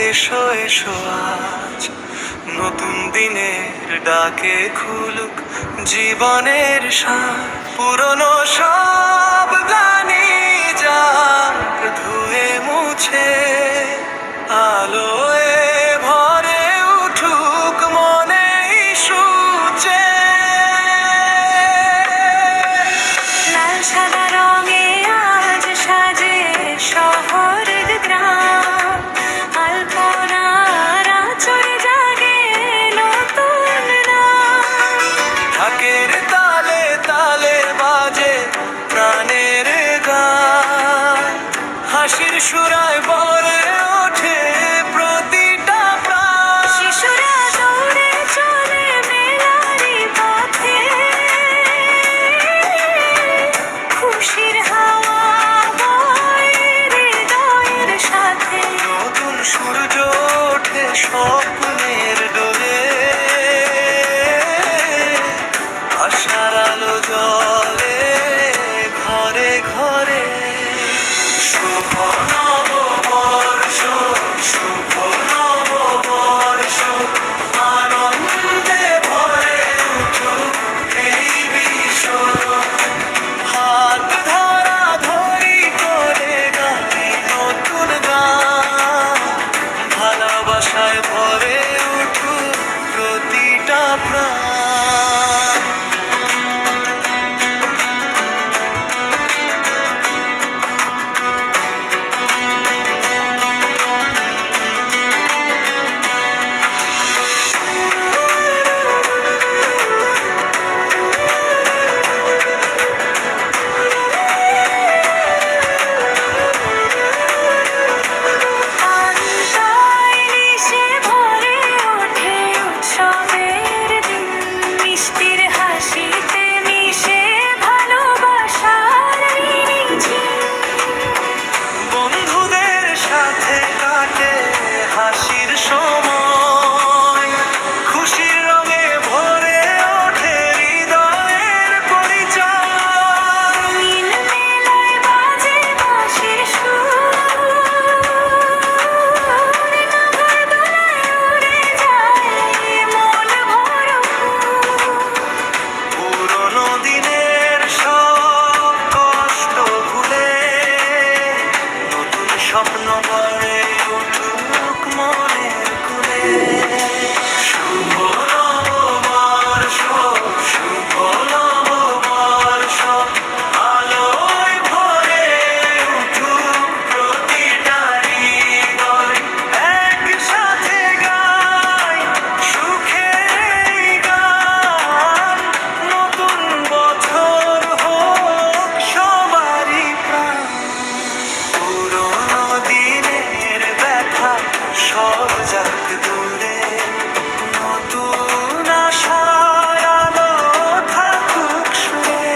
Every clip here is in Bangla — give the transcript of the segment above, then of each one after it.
এসো এসো আজ নতুন দিনের ডাকে খুলুক জীবনের সাথ। পুরনো সব গ্লানি যাক ধুয়ে মুছে, আলোয় ভরে উঠুক মনে সূচে। লাল সাদা রঙে আজ সাজে শহর গ্রাম, আলপনার আঁচড়ে জাগে নতুন নাম। ঢাকের তালে তালে বাজে প্রাণের গান, হাসির সুরায় ভরে ওঠে প্রতিটা প্রাণ। শিশুরা দৌড়ে চলে মেলারি পথে, খুশির হাওয়া বয় হৃদয়ের সাথে। নতুন সূর্য ওঠে স্বপ্নের ডোরে, আশার আলো জ্বলে ঘরে ঘরে। শুভ নববর্ষ, শুভ নববর্ষ, আনন্দে ভরে উঠুক এই বিশ্ব। হাত ধরা ধরি করে গাই নতুন গান, ভালোবাসায় ভরে উঠুক প্রতিটা প্রাণ। আনন্দাইলিশে ভরে ওঠে উৎসবের দিন, মিষ্টির হাসিতে মিশে ভালোবাসার ঝিল। বন্ধুদের সাথে কাটে হাসির সময়, খুশির রঙে ভরে ওঠে হৃদয়ের পরিচয়। মিল মেলায় বাজে বাঁশির সুর, নাগরদোলায় উড়ে যায় মন ভরপুর। পুরনো দিনের সব কষ্ট ভুলে নতুন স্বপ্ন গড়ে উঠুক মনের কুলে। শুভ নববর্ষ, শুভ নববর্ষ, আলোয় ভরে উঠুক প্রতিটা হৃদয়। একসাথে গাই সুখের এই গান, নতুন বছর হোক সবারই প্রাণ। পুরনো দিনের ব্যথা সব যাক দূরে, নতুন আশার আলো থাকুক সুরে।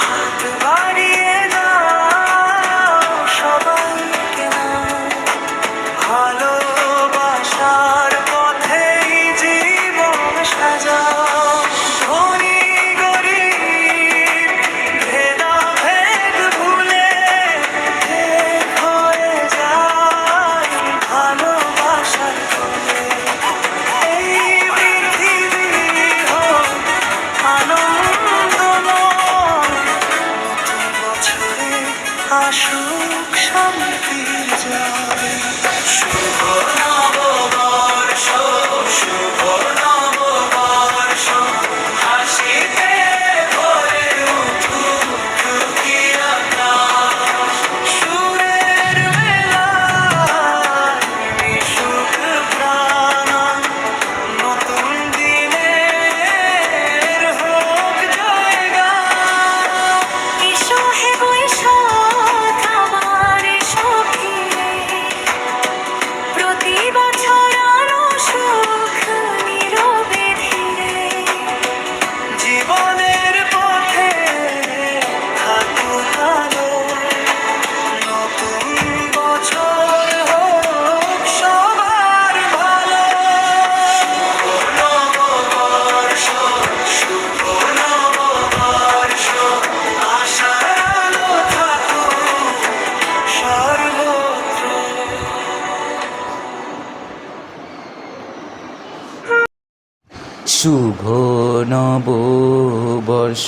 হাত বাড়িয়ে দাও সবাইকে নাও, ভালোবাসার পথেই জীবন সাজাও। ধনী গরিব ভেদাভেদ ভুলে এক হয়ে যায় ভালোবাসা। শুভ নববর্ষ।